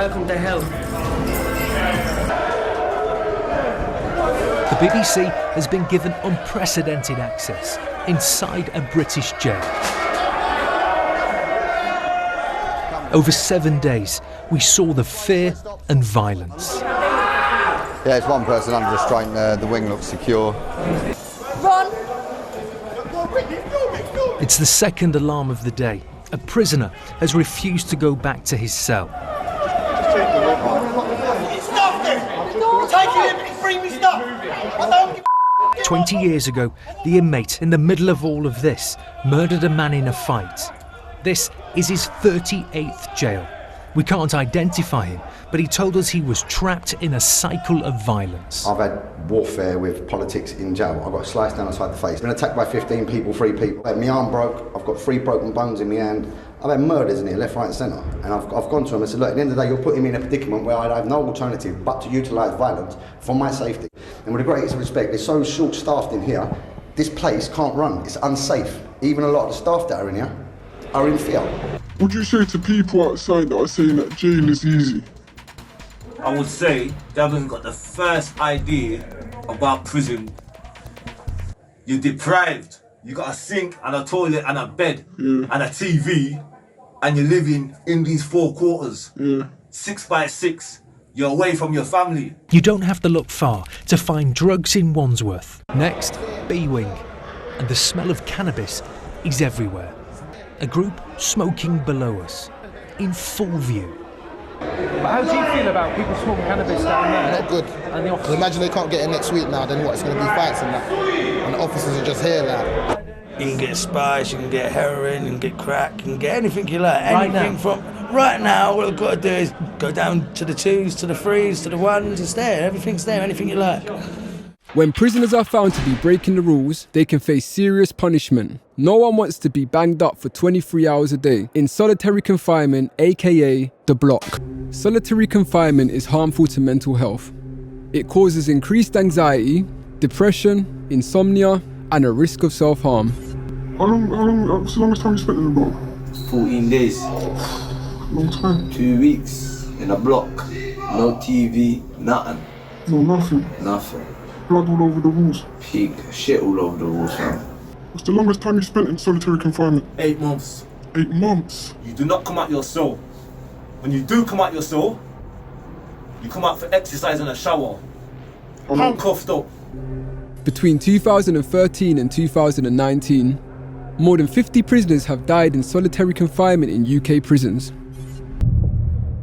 Welcome to hell. The BBC has been given unprecedented access inside a British jail. Over 7 days, we saw the fear and violence. Yeah, it's one person under restraint there. The wing looks secure. Run! It's the second alarm of the day. A prisoner has refused to go back to his cell. Stop this! Take it in, free me, stop! I don't give 20 years ago, the inmate, in the middle of all of this, murdered a man in a fight. This is his 38th jail. We can't identify him, but he told us he was trapped in a cycle of violence. I've had warfare with politics in jail. I got sliced down the side of the face. Been attacked by 15 people, 3 people. My arm broke. I've got 3 broken bones in my hand. I've had murders in here, left, right and centre. And I've gone to him and said, look, at the end of the day, you're putting me in a predicament where I have no alternative but to utilise violence for my safety. And with the greatest respect, they're so short-staffed in here, this place can't run. It's unsafe. Even a lot of the staff that are in here are in fear. Would you say to people outside that are saying that jail is easy? I would say they haven't got the first idea about prison. You're deprived. You got a sink and a toilet and a bed and a TV, and you're living in these 4 quarters. 6 by 6. You're away from your family. You don't have to look far to find drugs in Wandsworth. Next, B-Wing. And the smell of cannabis is everywhere. A group smoking below us, in full view. How do you feel about people smoking cannabis down there? Not good. And the imagine they can't get in next week now, then what, it's going to be fights and that. And the officers are just here now. You can get spice, you can get heroin, you can get crack, you can get anything you like. Anything right now, what we've got to do is go down to the 2s, to the 3s, to the 1s, it's there, everything's there, anything you like. When prisoners are found to be breaking the rules, they can face serious punishment. No one wants to be banged up for 23 hours a day in solitary confinement, aka the block. Solitary confinement is harmful to mental health. It causes increased anxiety, depression, insomnia, and a risk of self-harm. What's the longest time you spent in the block? 14 days. Long time. 2 weeks in a block. No TV, nothing. No, nothing. Nothing. Blood all over the walls. Pig, shit all over the walls, man. What's the longest time you spent in solitary confinement? 8 months. 8 months? You do not come out your cell. When you do come out your cell, you come out for exercise in a shower. Handcuffed up. Between 2013 and 2019, more than 50 prisoners have died in solitary confinement in UK prisons.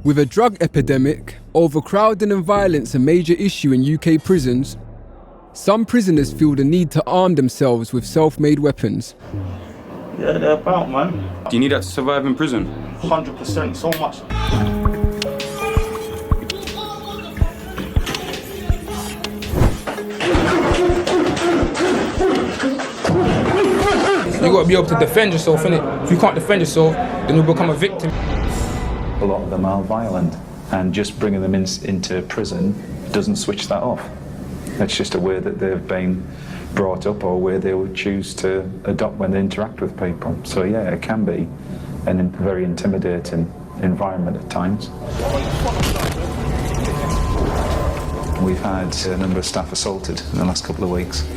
With a drug epidemic, overcrowding and violence a major issue in UK prisons, some prisoners feel the need to arm themselves with self-made weapons. Yeah, they're about, man. Do you need that to survive in prison? 100%, so much. You got to be able to defend yourself, innit? If you can't defend yourself, then you'll become a victim. A lot of them are violent, and just bringing them into prison doesn't switch that off. It's just a way that they've been brought up, or where they would choose to adopt when they interact with people. So yeah, it can be a very intimidating environment at times. We've had a number of staff assaulted in the last couple of weeks.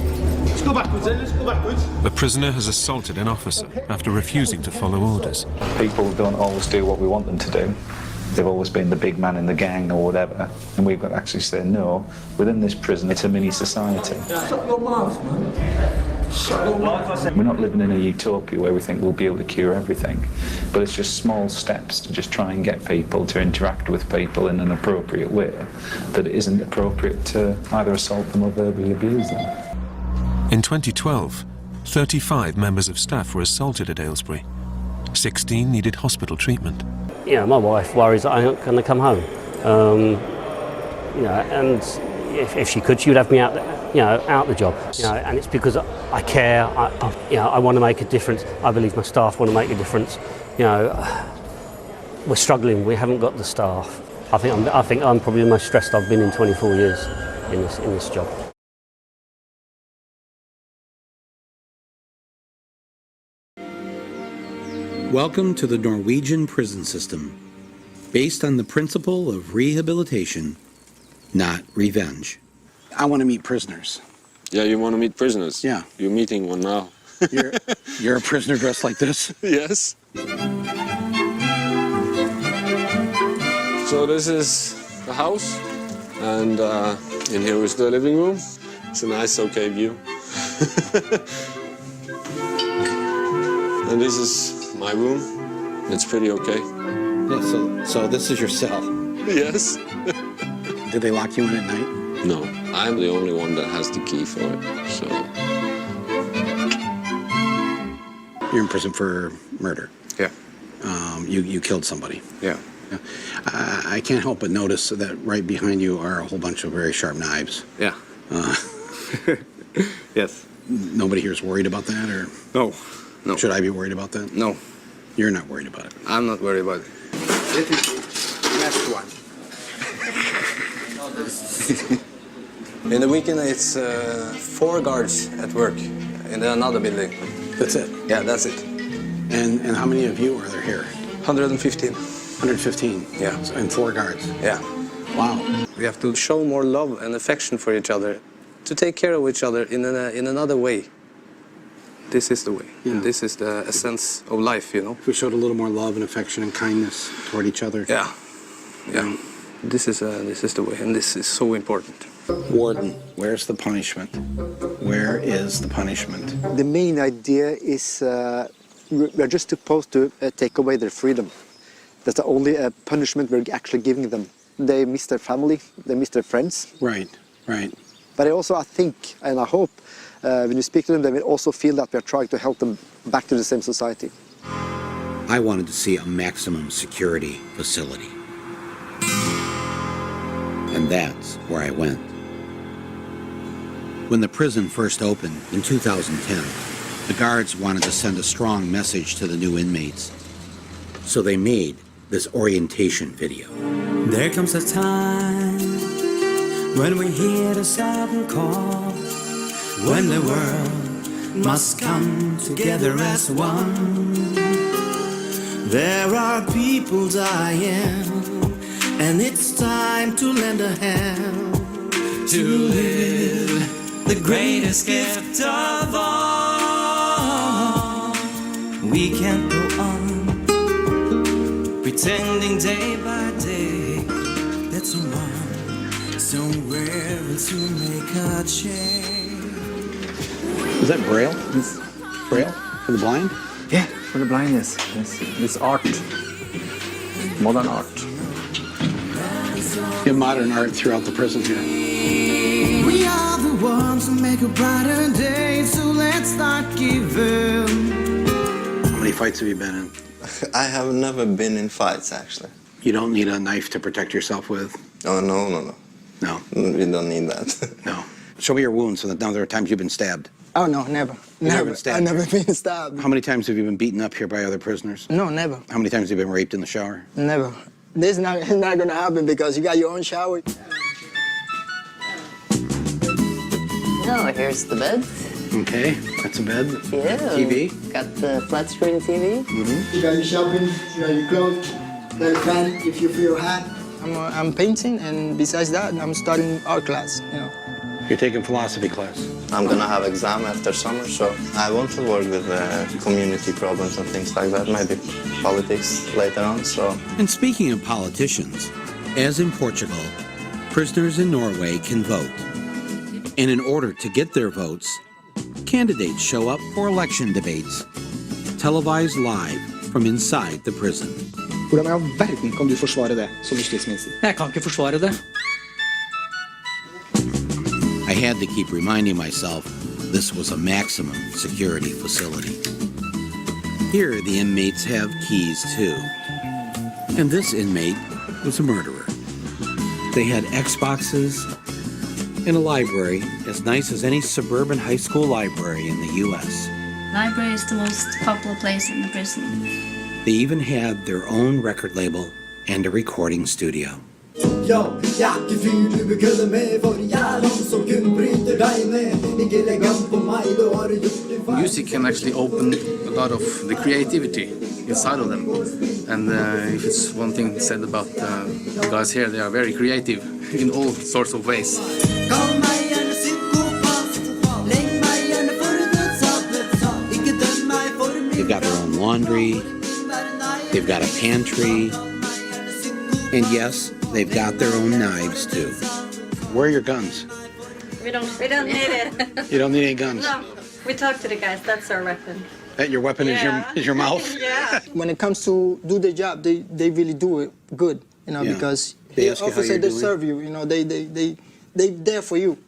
Let's go backwards then, let's go backwards. The prisoner has assaulted an officer after refusing to follow orders. People don't always do what we want them to do. They've always been the big man in the gang or whatever, and we've got to actually say no. Within this prison, it's a mini society. Shut your mouth, man. Shut your mouth. We're not living in a utopia where we think we'll be able to cure everything, but it's just small steps to just try and get people to interact with people in an appropriate way that it isn't appropriate to either assault them or verbally abuse them. In 2012, 35 members of staff were assaulted at Aylesbury. 16 needed hospital treatment. You know, my wife worries that I'm not going to come home. You know, and if she could, she would have me out, out the job. You know, and it's because I care. I want to make a difference. I believe my staff want to make a difference. You know, we're struggling. We haven't got the staff. I think I'm probably the most stressed I've been in 24 years in this job. Welcome to the Norwegian prison system. based on the principle of rehabilitation, not revenge. I want to meet prisoners. Yeah, you want to meet prisoners? Yeah. You're meeting one now. You're a prisoner dressed like this? Yes. So this is the house, and in here is the living room. It's a nice, okay view. And this is my room. It's pretty okay. Yeah, so this is your cell? Yes. Did they lock you in at night? No, I'm the only one that has the key for it, so. You're in prison for murder? Yeah. You killed somebody? Yeah. I can't help but notice that right behind you are a whole bunch of very sharp knives. Yeah. Yes. Nobody here is worried about that, or? No. No. Should I be worried about that? No. You're not worried about it? I'm not worried about it. It is next one. In the weekend, it's 4 guards at work in another building. That's it? Yeah, that's it. And how many of you are there here? 115. 115? Yeah. And 4 guards? Yeah. Wow. We have to show more love and affection for each other, to take care of each other in another way. This is the way. Yeah. And this is the essence of life, you know. If we showed a little more love and affection and kindness toward each other. Yeah. Yeah. This is the way, and this is so important. Warden, where's the punishment? Where is the punishment? The main idea is we're just supposed to take away their freedom. That's the only punishment we're actually giving them. They miss their family, they miss their friends. Right, right. But I think, and I hope, when you speak to them, they will also feel that we are trying to help them back to the same society. I wanted to see a maximum security facility. And that's where I went. When the prison first opened in 2010, the guards wanted to send a strong message to the new inmates. So they made this orientation video. There comes a time when we hear the sudden call, when the world must come together as one. There are people dying, and it's time to lend a hand to live the greatest gift of all. We can't go on pretending day by day that someone somewhere will soon make a change. Is that Braille? Braille for the blind? Yeah, for the blind, yes. It's art, modern art. You have modern art throughout the prison here. We are the ones who make a brighter day, so let's not give in. How many fights have you been in? I have never been in fights, actually. You don't need a knife to protect yourself with? Oh, no. No? We don't need that. No. Show me your wounds so that now there are times you've been stabbed. Oh, no, never. Never been stabbed? I've never been stabbed. How many times have you been beaten up here by other prisoners? No, never. How many times have you been raped in the shower? Never. This is not going to happen because you got your own shower. Oh, here's the bed. Okay, that's a bed. Yeah. TV. Got the flat screen TV. Mm-hmm. You got your shopping, you got your clothes, got a fan if you feel hot. I'm painting, and besides that, I'm studying art class, you know. You're taking philosophy class. I'm gonna have exam after summer, so I want to work with community problems and things like that, maybe politics later on, so. And speaking of politicians, as in Portugal, prisoners in Norway can vote. And in order to get their votes, candidates show up for election debates, televised live from inside the prison. Hvordan i all verden kan du forsvare det som justisminister? Jeg kan ikke forsvare det. I had to keep reminding myself this was a maximum security facility. Here, the inmates have keys too. And this inmate was a murderer. They had Xboxes and a library as nice as any suburban high school library in the U.S. Library is the most popular place in the prison. They even had their own record label and a recording studio. Music can actually open a lot of the creativity inside of them. And if it's one thing said about the guys here, they are very creative in all sorts of ways. They've got their own laundry, they've got a pantry, and yes, they've got their own knives too. Where are your guns? We don't need it. You don't need any guns? No. We talk to the guys, that's our weapon. That your weapon is your mouth? Yeah. When it comes to do the job, they really do it good, you know, Yeah. because They the ask you how officer, you're they doing? serve you, you know, they there for you.